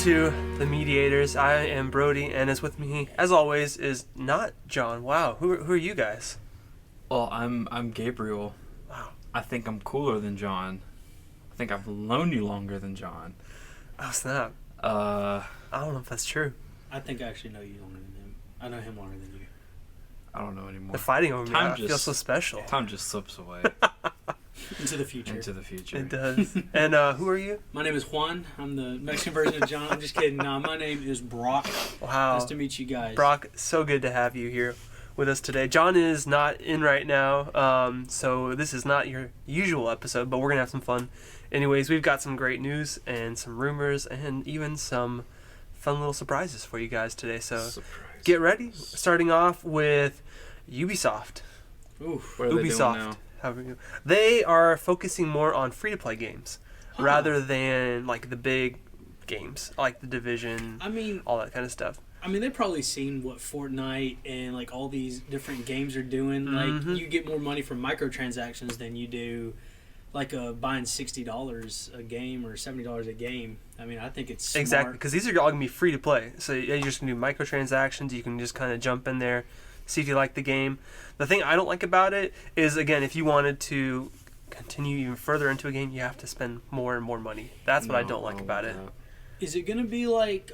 to the MEDIAtors. I am Brody, and as with me, as always, is not John. Wow, who are you guys? Well, I'm Gabriel. Wow. I think I'm cooler than John. I think I've known you longer than John. Oh, snap. I don't know if that's true. I think I actually know you longer than him. I know him longer than you. I don't know anymore. The fighting over me, I feel so special. Time just slips away. Into the future. Into the future. It does. And who are you? My name is Juan. I'm the Mexican version of John. I'm just kidding. No, my name is Brock. Wow. Nice to meet you guys. Brock, so good to have you here with us today. John is not in right now, so this is not your usual episode, but we're going to have some fun. Anyways, we've got some great news and some rumors and even some fun little surprises for you guys today. So get ready. Starting off with Ubisoft. Oof. What are they doing now? They are focusing more on free-to-play games rather than like the big games, like The Division, all that kind of stuff. I mean, they've probably seen what Fortnite and like all these different games are doing. Mm-hmm. Like, you get more money from microtransactions than you do like buying $60 a game or $70 a game. I mean, I think it's smart. Exactly, because these are all going to be free-to-play. So you're just going to do microtransactions. You can just kind of jump in there, see if you like the game. The thing I don't like about it is, again, if you wanted to continue even further into a game, you have to spend more and more money. That's what I don't like about it. Is it gonna be like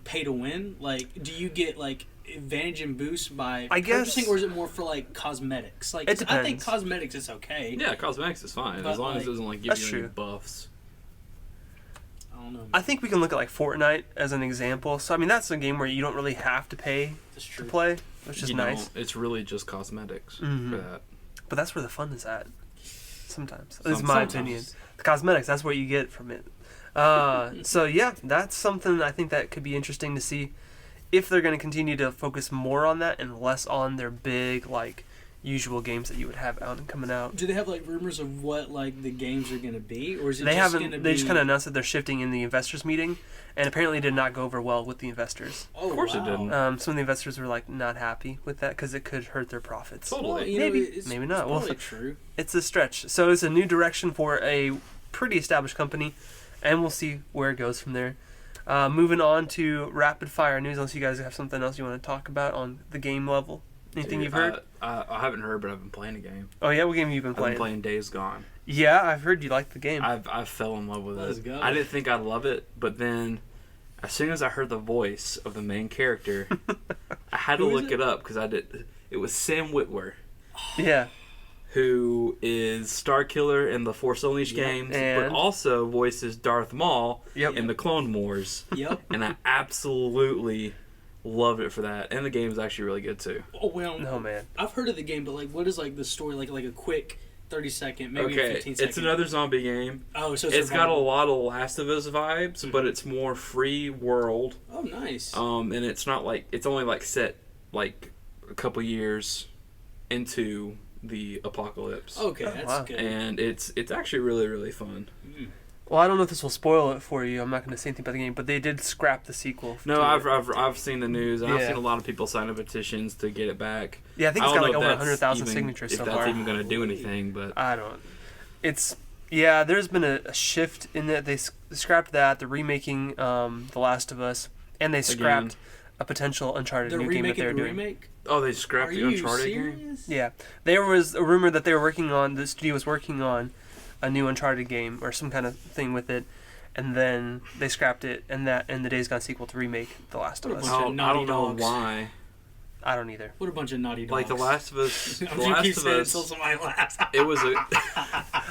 pay to win? Like, do you get like advantage and boost by purchasing, or is it more for like cosmetics? Like, it depends. I think cosmetics is okay. Yeah, cosmetics is fine as long as it doesn't like give you any buffs. I don't know. I think we can look at like Fortnite as an example. So I mean, that's a game where you don't really have to pay to play, which is nice. It's really just cosmetics for that. But that's where the fun is at. Sometimes, this is my opinion. The cosmetics, that's what you get from it. So yeah, that's something I think that could be interesting to see if they're going to continue to focus more on that and less on their big like usual games that you would have out and coming out. Do they have like rumors of what like the games are going to be, or is it they just haven't? They just kind of announced that they're shifting in the investors meeting, and apparently it did not go over well with the investors. Oh, of course it didn't. Some of the investors were like not happy with that because it could hurt their profits. Totally. Well, maybe not. It's Well, true. It's a stretch. So it's a new direction for a pretty established company, and we'll see where it goes from there. Moving on to rapid fire news, unless you guys have something else you want to talk about on the game level. Anything you've heard? I haven't heard, but I've been playing a game. Oh yeah, what game have you been playing? I've been playing Days Gone. Yeah, I've heard you like the game. I fell in love with Let's it. go. I didn't think I'd love it, but then as soon as I heard the voice of the main character, I had to look it up because it was Sam Witwer. Yeah. Who is Starkiller in the Force Unleashed games, but also voices Darth Maul in the Clone Wars. Yep. And I absolutely loved it for that. And the game is actually really good too. Oh well. No man. I've heard of the game, but like, what is like the story? Like a quick 30-second, maybe 15-second. It's another zombie game. Oh, so it's got a lot of Last of Us vibes, but it's more free world. Oh, nice. And it's not like it's only like set like a couple years into the apocalypse. Okay, that's good. And it's actually really, really fun. Well, I don't know if this will spoil it for you. I'm not going to say anything about the game, but they did scrap the sequel. No, I've seen the news, and I've seen a lot of people sign up petitions to get it back. Yeah, I think it's got like over 100,000 signatures so far. If that's even going to do anything, but I don't. There's been a shift in that they scrapped that. They're remaking The Last of Us, and they scrapped a potential Uncharted new game that they're doing. Remake? Oh, they scrapped the Uncharted game? Yeah. There was a rumor that they were the studio was working on a new Uncharted game or some kind of thing with it, and then they scrapped it and the Days Gone sequel to remake The Last of Us. I don't know why. I don't either. What a bunch of naughty dogs. Like The Last of Us. I'm just keep saying until somebody laughs. It was a...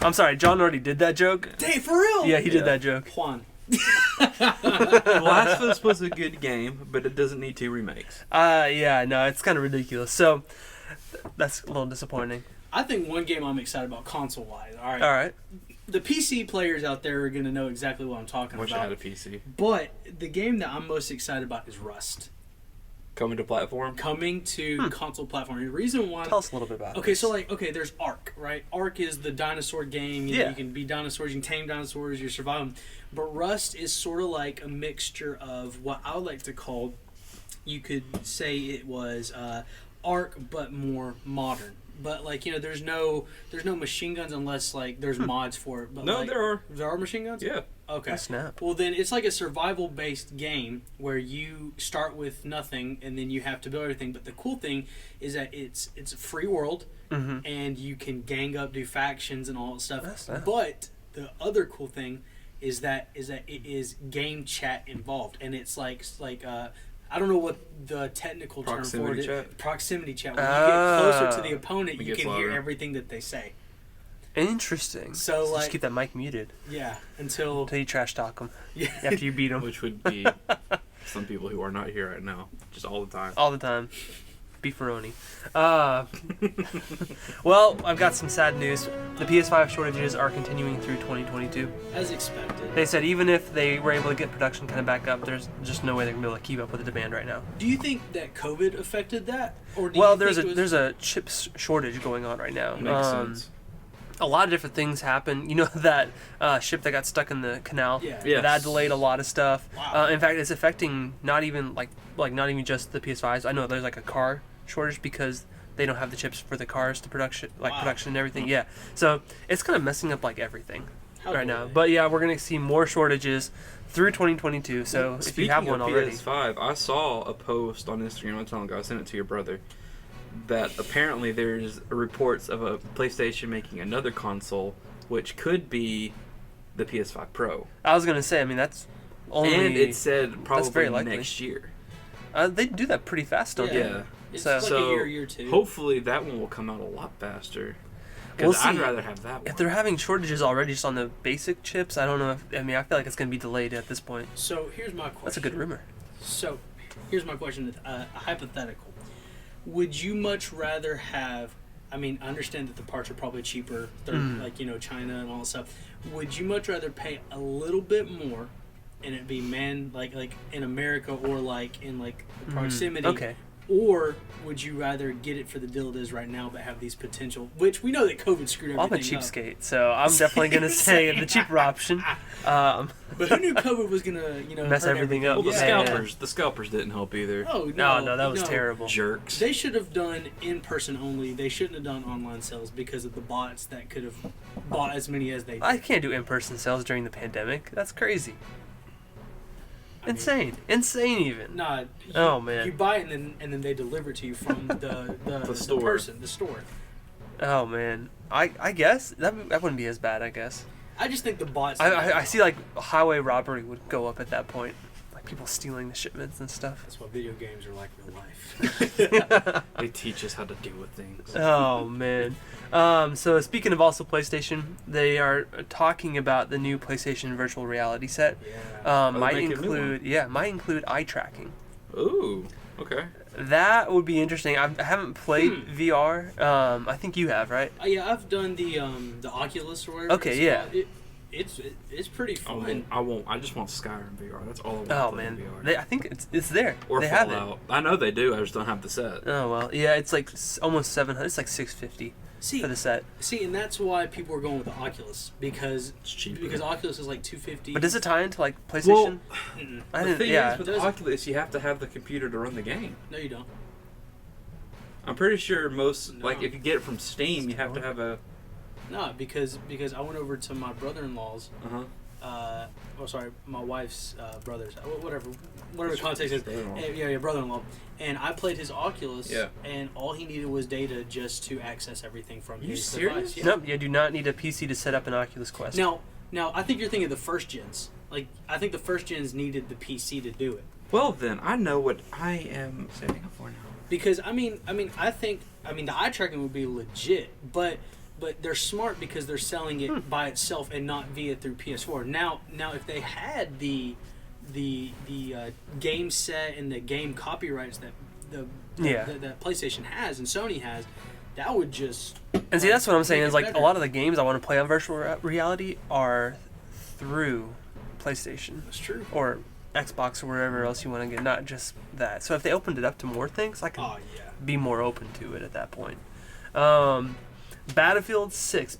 I'm sorry, John already did that joke. Hey, for real? Yeah, he did that joke. Juan. The Last of Us was a good game, but it doesn't need 2 remakes. Yeah, no, it's kind of ridiculous. So that's a little disappointing. I think one game I'm excited about console-wise. All right. The PC players out there are going to know exactly what I'm talking about. Wish I had a PC. But the game that I'm most excited about is Rust. Coming to platform? Coming to console platform. The reason why... Tell us a little bit about it. Okay, so there's Ark, right? Ark is the dinosaur game. You know, you can be dinosaurs, you can tame dinosaurs, you survive them. But Rust is sort of like a mixture of what I would like to call, you could say it was Ark, but more modern. but like there's no machine guns unless like there's mods for it. But No, like, there are. There are machine guns. Yeah. Okay. Oh, snap. Well, then it's like a survival-based game where you start with nothing and then you have to build everything. But the cool thing is that it's a free world, and you can gang up, do factions, and all that stuff. That's nice. But the other cool thing is that it is game chat involved, and it's like I don't know what the technical term for it is. Chat? Proximity chat. When you get closer to the It opponent, you gets can hear louder. everything that they say. Interesting. So, just like- keep that mic muted Yeah, until you trash talk them yeah. after you beat them Which would be some people who are not here right now, just all the time. all the time. Beefaroni. Well, I've got some sad news. The PS5 shortages are continuing through 2022. As expected. They said even if they were able to get production kind of back up, there's just no way they're gonna be able to keep up with the demand right now. Do you think that COVID affected that, or do Well, you think there's a chip shortage going on right now. Makes sense. A lot of different things happen. You know that ship that got stuck in the canal? Yeah. Yes. That delayed a lot of stuff. Wow. In fact, it's affecting not even not even just the PS5s. I know there's like a car shortage because they don't have the chips for the cars to production Wow. production and everything. Yeah. So it's kind of messing up like everything How right do now. they? But yeah, we're gonna see more shortages through 2022. So if you Speaking have one of already, PS5, I saw a post on Instagram. I'm telling you, I sent it to your brother. That apparently there's reports of a PlayStation making another console, which could be the PS5 Pro. I was gonna say. I mean, that's only. And it said very probably likely. next year. They do that pretty fast, don't Yeah. they? Yeah. It's So- like So a year two. hopefully that one will come out a lot faster. We'll Because I'd see. rather have that one. If they're having shortages already just on the basic chips, I don't know if. I mean, I feel like it's gonna be delayed at this point. So here's my question. That's a good rumor. So here's my question: a hypothetical. Would you much rather have? I mean, I understand that the parts are probably cheaper, like China and all that stuff. Would you much rather pay a little bit more, and it be like in America or like in like proximity? Okay. Or would you rather get it for the deal it is right now, but have these potential? Which we know that COVID screwed I'm a everything up. cheapskate, so I'm definitely gonna say the cheaper option. But who knew COVID was gonna Mess hurt everything up. well, the Yeah. scalpers didn't help either. Oh No, that was terrible. Jerks. They should have done in person only. They shouldn't have done online sales because of the bots that could have bought as many as they did. I can't do in-person sales during the pandemic. That's crazy. I mean, Insane even. Nah. Oh, man. You buy it and then they deliver it to you from the store. the store. Oh man, I guess that wouldn't be as bad. I guess I just think the bots. I see like highway robbery would go up at that point, like people stealing the shipments and stuff. That's what video games are like real life. They teach us how to deal with things. Oh man. So speaking of also PlayStation, they are talking about the new PlayStation virtual reality set. Yeah. they Might making a new include eye tracking. Ooh. Okay. That would be interesting. I haven't played VR. I think you have, right? Yeah, I've done the Oculus or whatever. Okay, it's yeah. called. It's pretty fun. I won't. I just want Skyrim VR. That's all I want. Oh to play in man, VR. I think it's there. Or they have it. Fallout. I know they do. I just don't have the set. Oh well, yeah, it's like almost 700. It's like 650 for the set. See, and that's why people are going with the Oculus because It's cheaper. because Oculus is like $250. But does it tie into like PlayStation? Mm-mm. I The didn't. thing Yeah. is, with Does it? Oculus, you have to have the computer to run the game. No, you don't. I'm pretty sure most, No. like, if you get it from Steam, you have to have a. No, because I went over to my brother-in-law's. Sorry, my wife's brother's. Whatever the context is. Brother-in-law. Yeah, brother-in-law. And I played his Oculus. Yeah. And all he needed was data just to access everything from You his serious? device. Yeah. Nope. You do not need a PC to set up an Oculus Quest. Now, I think you're thinking of the first gens. Like, I think the first gens needed the PC to do it. Well, then, I know what I am setting up for now. Because I think the eye tracking would be legit, but they're smart because they're selling it by itself and not via through PS4. Now if they had the game set and the game copyrights that that PlayStation has and Sony has, that would just And see, that's what I'm saying make is it like a better. lot of the games I want to play on virtual reality are through PlayStation That's true. or Xbox or wherever else you want to get, not just that. So if they opened it up to more things, I could Oh yeah. be more open to it at that point. Battlefield 6 is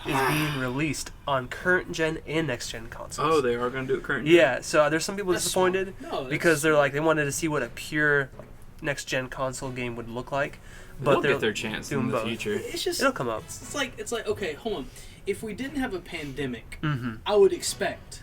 being released on current gen and next gen consoles. Oh, they are going to do it currently? Yeah, so there's some people That's disappointed smart. No, because they're like they wanted to see what a pure next gen console game would look like. They'll they're get their chance in doing the both. future. It's just It'll come up. It's like okay, hold on. If we didn't have a pandemic, Mm-hmm. I would expect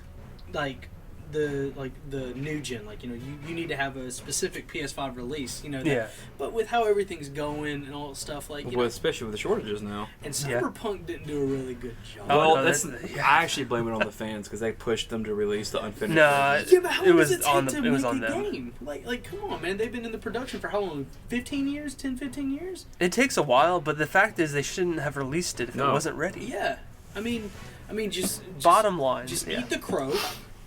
like the new gen, like you need to have a specific PS5 release, that. Yeah. But with how everything's going and all that stuff, like Well, especially with the shortages now. and Yeah. Cyberpunk didn't do a really good job. Oh, Well, no, that's yeah. I actually blame it on the fans because they pushed them to release the unfinished. No, version. Yeah, but how it long was does it take on to them. It was make on a them. game? Like, come on, man. They've been in the production for how long? 15 years? 10, 15 years? It takes a while, but the fact is they shouldn't have released it if it No. wasn't ready. Yeah. I mean, just Bottom line, just yeah. eat the crow.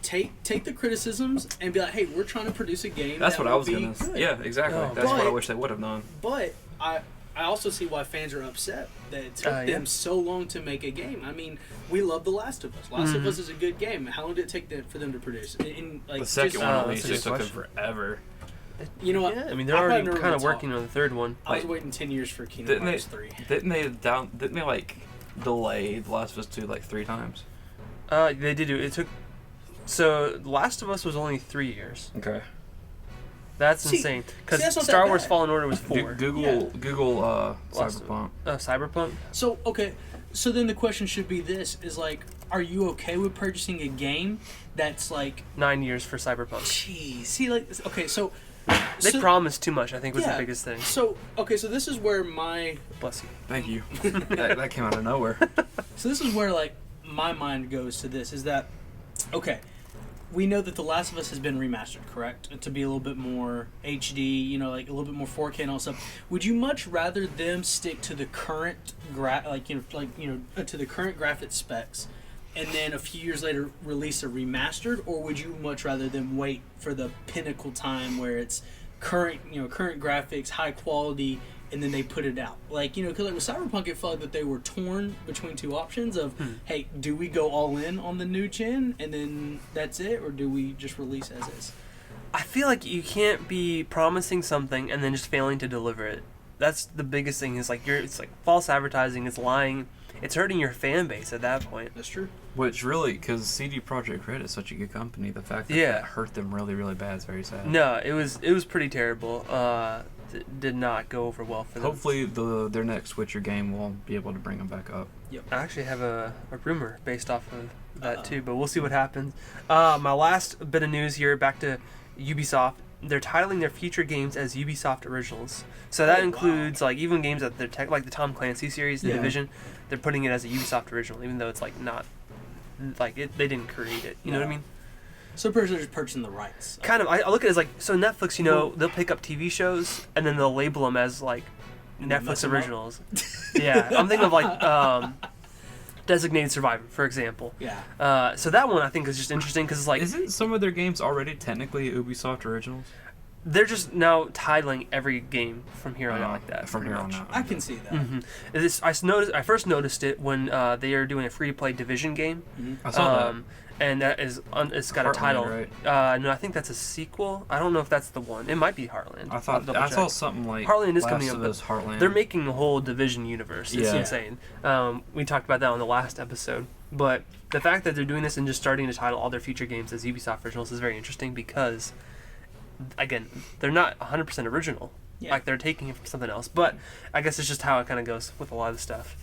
Take the criticisms and be like, hey, we're trying to produce a game. That's that what I will was be gonna. good. Yeah, exactly. Oh, That's what I but- wish they would have done. But I also see why fans are upset that it took Yeah. them so long to make a game. I mean, we love The Last of Us. Last of Mhm. Us is a good game. How long did it take for them to produce? Like, The second just- one Oh, at least that's a just good took them question. forever. You know what? Yeah, I mean, they're I've already had no kind of real working on the third one. I was Like, waiting 10 years for Kingdom Didn't they? Hearts 3. Didn't they like delay The Last of Us 2 like 3 times? They did do it. It took. So, Last of Us was only 3 years. Okay. That's See- insane. see, Because that's not Star that Wars bad. Fallen Order was 4. Google Last- Cyberpunk. Cyberpunk? So, okay. So then the question should be this, is like, are you okay with purchasing a game that's like, 9 years for Cyberpunk. geez, see, like, okay, so... They so, promised too much, I think, was yeah. the biggest thing. So, okay, so this is where my... Bless you. Thank you. that came out of nowhere. So this is where, like, my mind goes to this, is that, okay, we know that The Last of Us has been remastered, correct? To be a little bit more HD, like a little bit more 4K and all stuff. Would you much rather them stick to the current, to the current graphic specs, and then a few years later release a remastered, or would you much rather them wait for the pinnacle time where it's current graphics, high quality, and then they put it out? Like, because like with Cyberpunk, it felt like that they were torn between two options of, hey, do we go all in on the new gen and then that's it, or do we just release as is? I feel like you can't be promising something and then just failing to deliver it. That's the biggest thing. Is like it's like false advertising. It's lying. It's hurting your fan base at that point. That's true. Which really, because CD Projekt Red is such a good company, the fact that that hurt them really, really bad is very sad. No, it was pretty terrible. Did not go over well for them. Hopefully, their next Witcher game will be able to bring them back up. I actually have a rumor based off of that too, but we'll see what happens. My last bit of news here, back to Ubisoft. They're titling their future games as Ubisoft Originals. So that includes like even games that they're like the Tom Clancy series, The Division. They're putting it as a Ubisoft original, even though it's like not like it. They didn't create it. You know what I mean? So they're just purchasing the rights. Kind of. I look at it as like so Netflix. They'll pick up TV shows and then they'll label them as like mess Netflix them up? originals. Yeah, I'm thinking of like Designated Survivor, for example. Yeah. So that one I think is just interesting because it's like Isn't some of their games already technically Ubisoft originals? they're just now titling every game from here on out like that. From pretty here on much. out. I can see that. Mm-hmm. I first noticed it when they are doing a free-to-play Division game. I saw that. And that is it's got a Heartland, title. right? No, I think that's a sequel. I don't know if that's the one. It might be Heartland. I I'll thought double I check. saw something like Heartland is Last coming of up. Us Heartland. They're making a whole Division universe. It's Yeah. insane. We talked about that on the last episode. But the fact that they're doing this and just starting to title all their future games as Ubisoft originals is very interesting because, again, they're not 100% original. Yeah. Like they're taking it from something else. But I guess it's just how it kind of goes with a lot of stuff.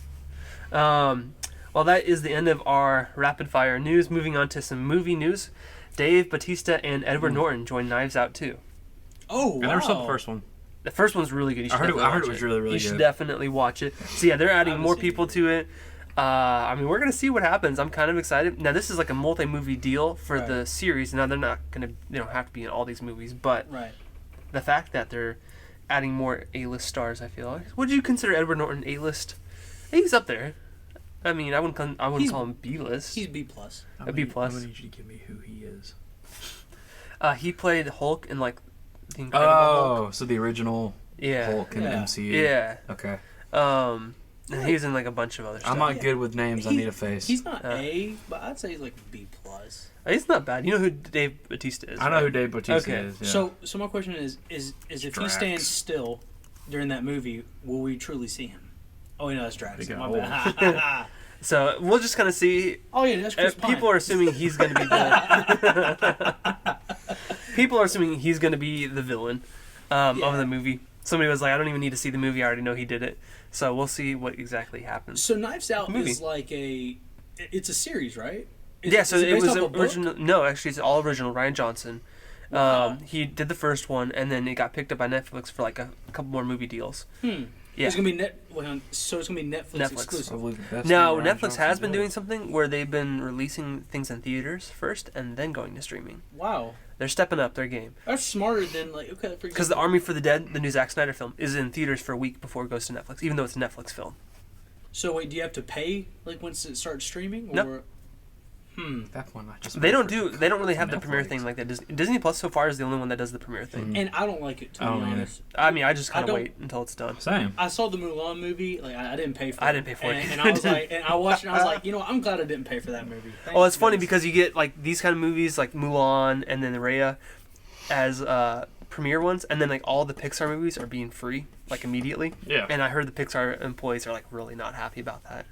Well, that is the end of our rapid fire news. Moving on to some movie news. Dave Bautista and Edward Norton joined Knives Out 2. Oh, wow. I never saw the first one. The first one's really good. You should I heard definitely it watch was really, really You should good. definitely watch it. So yeah, they're adding haven't more seen people it. to it. I mean, we're gonna see what happens. I'm kind of excited. Now, this is like a multi-movie deal for Right. the series. Now, they're not gonna, they don't have to be in all these movies, but Right. the fact that they're adding more A-list stars, I feel like. Would you consider Edward Norton A-list? He's up there. I mean, I wouldn't call him B-list. He's B plus. A B plus. I'm gonna need you to give me who he is. He played Hulk in like the Incredible Hulk. Oh, so the original Yeah. Hulk in Yeah. MCU. Yeah. Okay. And he's in like a bunch of other stuff. I'm not good with names. I need a face. He's not A, but I'd say he's like B plus. He's not bad. You know who Dave Bautista is? I know right? who Dave Bautista Okay. is. Yeah. So my question is if he Drax. stands still during that movie, will we truly see him? Oh, no, that's Drax. They My got bad. So we'll just kind of see. Oh yeah, that's Chris Pine. People are assuming he's going to be the. People are assuming he's going to be the villain. of the movie. Somebody was like, I don't even need to see the movie. I already know he did it. So we'll see what exactly happens. So Knives Out is like it's a series, right? So it was original. No, actually, it's all original. Ryan Johnson. Wow. He did the first one, and then it got picked up by Netflix for like a couple more movie deals. Yeah. It's gonna be so it's gonna be Netflix exclusive. Now Netflix has been doing something where they've been releasing things in theaters first and then going to streaming. Wow. They're stepping up their game. That's smarter than Because The Army for the Dead, the new Zack Snyder film, is in theaters for a week before it goes to Netflix, even though it's a Netflix film. So wait, do you have to pay once it starts streaming? Or? Nope. That one I just They don't really have the premiere thing like that. Disney Plus so far is the only one that does the premiere thing. And I don't like it, to be honest. I mean, I just kind of wait until it's done. Same. I saw the Mulan movie. Like, I didn't pay for it. I didn't pay for it. And I was like, and I watched it, and I was like, I'm glad I didn't pay for that movie. Well, it's funny because you get like these kind of movies like Mulan and then Raya as premiere ones, and then like all the Pixar movies are being free like immediately. Yeah. And I heard the Pixar employees are like really not happy about that.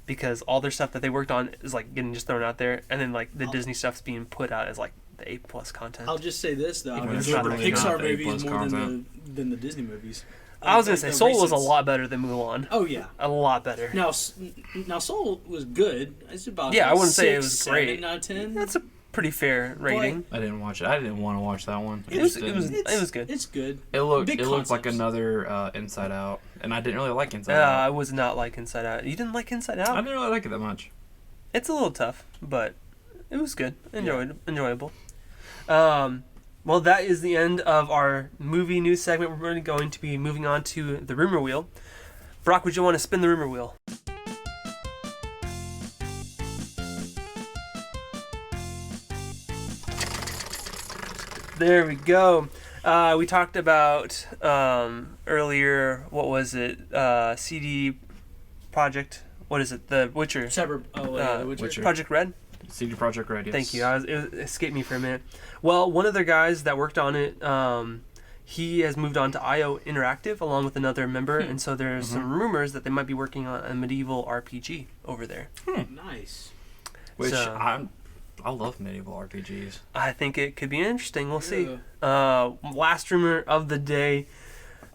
Because all their stuff that they worked on is like getting just thrown out there, and then like the Disney stuff's being put out as like the A+ content. I'll just say this though, I Even enjoy the really Pixar not the movies A+ more content. than the Disney movies. I was gonna say Soul was a lot better than Mulan. Oh yeah, a lot better. Now Soul was good. It's about I wouldn't say it 6, was great. 7 out of 10. That's a pretty fair rating. I didn't watch it. I didn't want to watch that one. It was good. It's good. It looked Big like concepts. another Inside Out, and I didn't really like Inside Out. I was not like Inside Out. You didn't like Inside Out? I didn't really like it that much. It's a little tough, but it was good. Enjoyable. Well, that is the end of our movie news segment. We're going to be moving on to the rumor wheel. Brock, would you want to spin the rumor wheel? There we go. We talked about earlier, what was it? CD Project. What is it? The Witcher. The Witcher. Project Red? CD Projekt Red, yes. Thank you. It escaped me for a minute. Well, one of the guys that worked on it, he has moved on to IO Interactive along with another member, and so there's some rumors that they might be working on a medieval RPG over there. Nice. Which So- I love medieval RPGs. I think it could be interesting. We'll see. Last rumor of the day,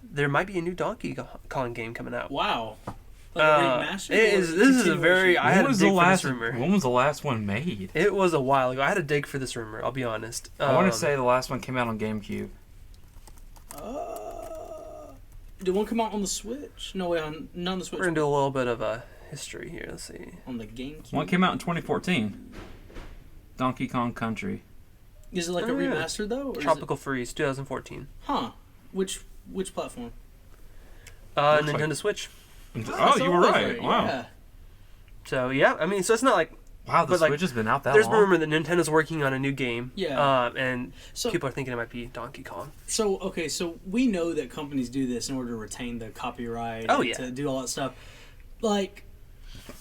there might be a new Donkey Kong game coming out. Wow. Like a remastered this is a very... I had to dig for this rumor. When was the last one made? It was a while ago. I had to dig for this rumor, I'll be honest. I want to say the last one came out on GameCube. Did one come out on the Switch? No way, not on the Switch. We're going to do a little bit of a history here. Let's see. On the GameCube? One came out in 2014. Donkey Kong Country. Is it like a remaster though? Or Tropical Freeze, 2014. Huh. Which platform? Nintendo Switch. Oh, you were right. Wow. Yeah. So, yeah. I mean, so it's not like... Wow, the But, Switch has been out that There's long. rumor that Nintendo's working on a new game. Yeah. And So- people are thinking it might be Donkey Kong. So we know that companies do this in order to retain the copyright. Oh, and yeah. To do all that stuff. Like,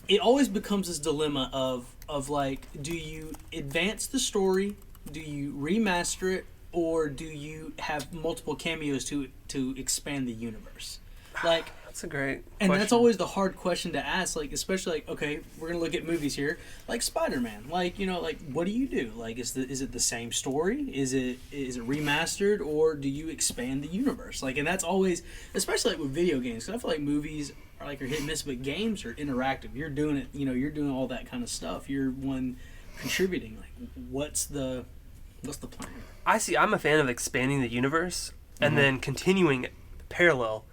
it always becomes this dilemma of like, do you advance the story, do you remaster it, or do you have multiple cameos to expand the universe? Like, That's a great and question. that's always the hard question to ask. Like, especially like, okay, we're gonna look at movies here, like Spider-Man. Like, like, what do you do? Like, is it the same story? Is it remastered, or do you expand the universe? Like, and that's always, especially like with video games, because I feel like movies are like hit and miss, but games are interactive. You're doing it. You're doing all that kind of stuff. You're one contributing. Like, what's the plan? I'm a fan of expanding the universe and then continuing parallel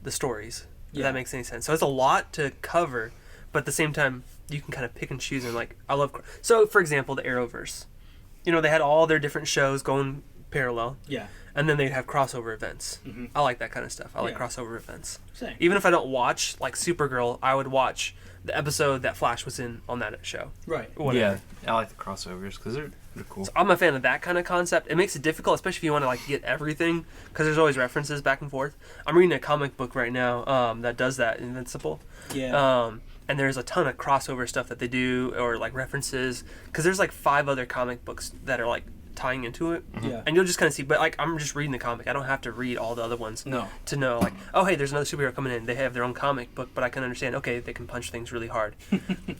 the stories. If that makes any sense. So it's a lot to cover, but at the same time, you can kind of pick and choose. And like, I love... So, for example, the Arrowverse. They had all their different shows going parallel. Yeah. And then they'd have crossover events. Mm-hmm. I like that kind of stuff. I like Yeah. crossover events. Same. Even if I don't watch, like, Supergirl, I would watch the episode that Flash was in on that show. Right. Or whatever. Yeah, I like the crossovers because they're cool. So I'm a fan of that kind of concept. It makes it difficult, especially if you want to like get everything, because there's always references back and forth. I'm reading a comic book right now that does that, Invincible. Yeah. And there's a ton of crossover stuff that they do, or like references, because there's like 5 other comic books that are like tying into it. Yeah. And you'll just kind of see, but like I'm just reading the comic. I don't have to read all the other ones to know like, oh hey, there's another superhero coming in. They have their own comic book, but I can understand, okay, they can punch things really hard.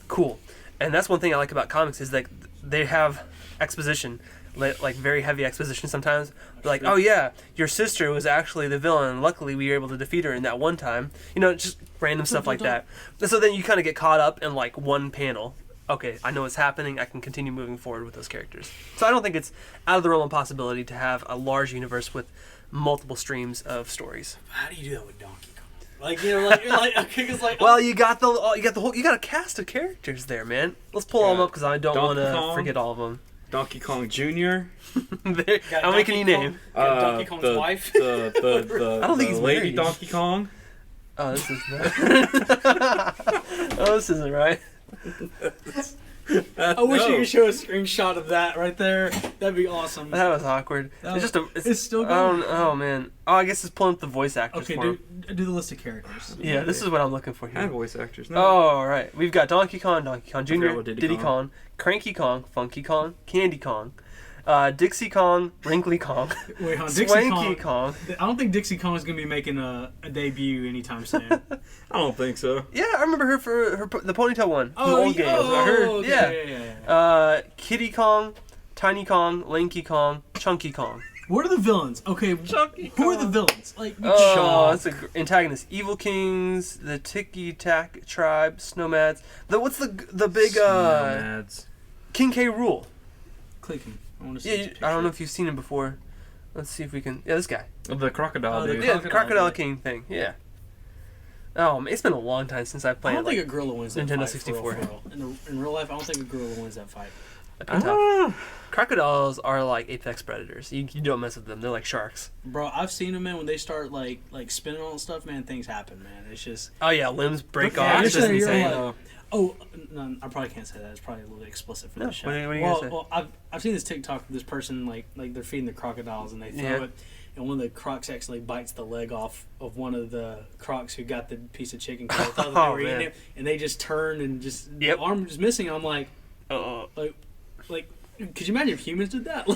Cool. And that's one thing I like about comics is that they have exposition like very heavy exposition sometimes. Like, oh yeah, your sister was actually the villain, and luckily we were able to defeat her in that one time. You know, just random stuff like that. And so then you kind of get caught up in like one panel. Okay, I know what's happening. I can continue moving forward with those characters. So I don't think it's out of the realm of possibility to have a large universe with multiple streams of stories. How do you do that with Donkey Kong? Like, you know, like you're like, okay, because like, well, you got a cast of characters there, man. Let's pull all them up because I don't want to forget all of them. Donkey Kong Jr. How many can you name? Donkey Kong's wife. I don't think he's Lady married. Donkey Kong. Oh, this is not. Oh, this isn't right. I wish you could show a screenshot of that right there. That'd be awesome. That was awkward. It's just it's still going. Oh man. Oh, I guess it's pulling up the voice actors. Okay, for do the list of characters. Yeah, this is what I'm looking for I here. have voice actors. No. Oh, all right. We've got Donkey Kong Jr., Diddy Diddy Kong. Kong, Cranky Kong, Funky Kong, Candy Kong, Dixie Kong, Wrinkly Kong, Wait, Dixie Swanky Kong. I don't think Dixie Kong is gonna be making a debut anytime soon. I don't think so. Yeah, I remember her for the ponytail one from the old games. I heard. okay, Yeah. Kitty Kong, Tiny Kong, Lanky Kong, Chunky Kong. What are the villains? Okay, who are the villains? Like, Oh, that's antagonist. Evil Kings, the Tiki Tack Tribe, Snowmads. What's the big Nomads. King K. Rule? clicking. I want to see. Yeah, I don't know if you've seen him before. Let's see if we can. Yeah, this guy. The crocodile. the dude. Yeah, the Crocodile King thing. Yeah. Oh, man, it's been a long time since I've I played. don't think a gorilla wins that Nintendo fight. 64. For real. In real life, I don't think a gorilla wins that fight. That'd be tough. Crocodiles are like apex predators. You don't mess with them. They're like sharks. Bro, I've seen them, man. When they start like spinning on stuff, man, things happen, man. It's just. Oh yeah, limbs break Okay, off. It's just actually, you're insane. right. Oh, no, I probably can't say that. It's probably a little explicit for No, the show. what are you gonna say? Well, I've seen this TikTok of this person like they're feeding the crocodiles and they throw it, and one of the crocs actually bites the leg off of one of the crocs who got the piece of chicken. 'Cause they thought that they were eating it, and they just turn and just the arm was missing. I'm like, like. Could you imagine if humans did that?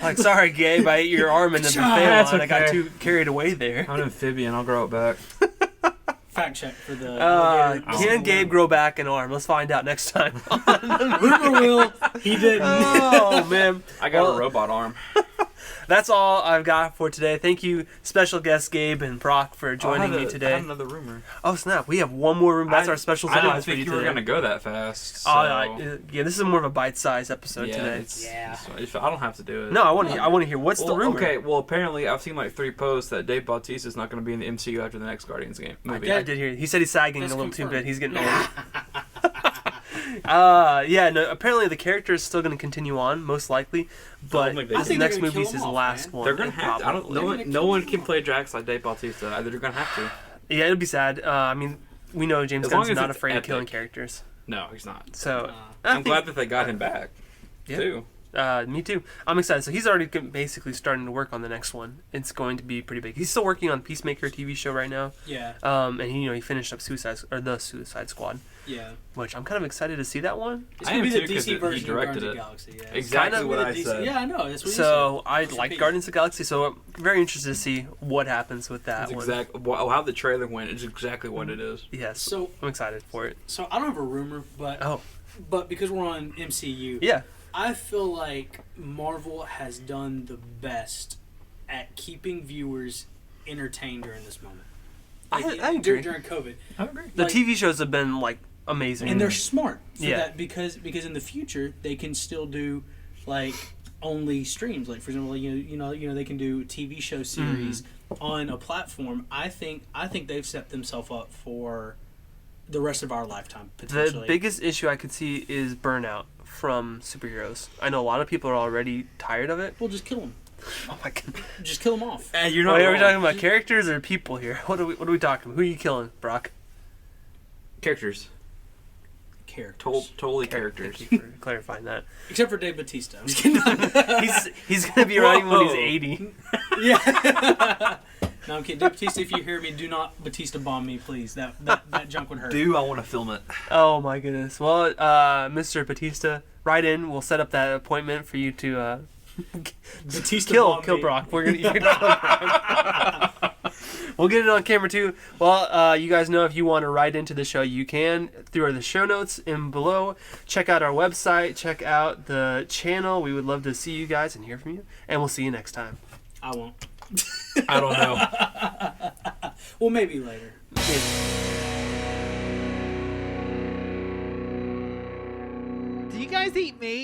Like, sorry, Gabe, I ate your arm and then the That's fail on. I got okay. too carried away there. I'm an amphibian. I'll grow it back. Fact check for the. Can Gabe grow back an arm? Let's find out next time. Rumor will. He didn't. Oh man, I got a robot arm. that's all I've got for today. Thank you, special guests Gabe and Brock, for joining me I today. had another rumor. Oh snap, we have one more room. That's our special I surprise didn't for you think you were today. gonna go that fast. So. Yeah, this is more of a bite-sized episode today. I don't have to do it. No, I want to hear what's the rumor. Okay, well apparently I've seen like 3 posts that Dave Bautista is not going to be in the MCU after the next Guardians game movie. I did hear. He said he's sagging That's a little too confirmed. bit. He's getting old. Yeah, no. Apparently, the character is still going to continue on, most likely. But think this they're next gonna movie's kill his him off, last man. one. They're gonna have to. probably. No one can play Drax like Dave Bautista. They're gonna have to. Yeah, it'll be sad. I mean, we know James As long Gunn's as not it's afraid of epic. killing characters. No, he's not. So I'm glad that they got him back. Yeah. Too. Me too. I'm excited. So he's already basically starting to work on the next one. It's going to be pretty big. He's still working on Peacemaker TV show right now. Yeah. And he finished up the Suicide Squad, Yeah. which I'm kind of excited to see that one. It's I gonna am be the too, 'cause DC he version of directed Guardians of it. the Galaxy. Yeah. Exactly Kind of what I DC said. Yeah, I know. That's what you So said. I Mr. like P. Guardians of the Galaxy. So I'm very interested to see what happens with that That's one. how the trailer went is exactly what it is. Yes. So I'm excited for it. I don't have a rumor, but because we're on MCU, Yeah. I feel like Marvel has done the best at keeping viewers entertained during this moment. I agree. During COVID. I agree. The Like- TV shows have been like amazing. And they're smart for Yeah. that because in the future they can still do like only streams. Like for example, you know they can do TV show series on a platform. I think they've set themselves up for the rest of our lifetime potentially. The biggest issue I could see is burnout from superheroes. I know a lot of people are already tired of it. Well, just kill them. Oh my god. Just kill them off. You're not Wait, are we wrong. talking about characters or people here? What are we talking about? Who are you killing, Brock? Characters. Characters. Totally Thank characters. you for clarifying that. Except for Dave Bautista. I'm just kidding. He's gonna be around even when he's Whoa. 80. Yeah. No, I'm kidding. Dave Bautista, if you hear me, do not Bautista bomb me, please. That junk would hurt. I want to film it. Oh my goodness. Well, Mr. Batista, write in. We'll set up that appointment for you to Bautista kill bomb me. Brock. You're gonna kill Brock. Well, We'll get it on camera too. Well, you guys know if you want to write into the show, you can through the show notes in below. Check out our website. Check out the channel. We would love to see you guys and hear from you. And we'll see you next time. I won't. I don't know. Well, maybe later. Do you guys eat meat?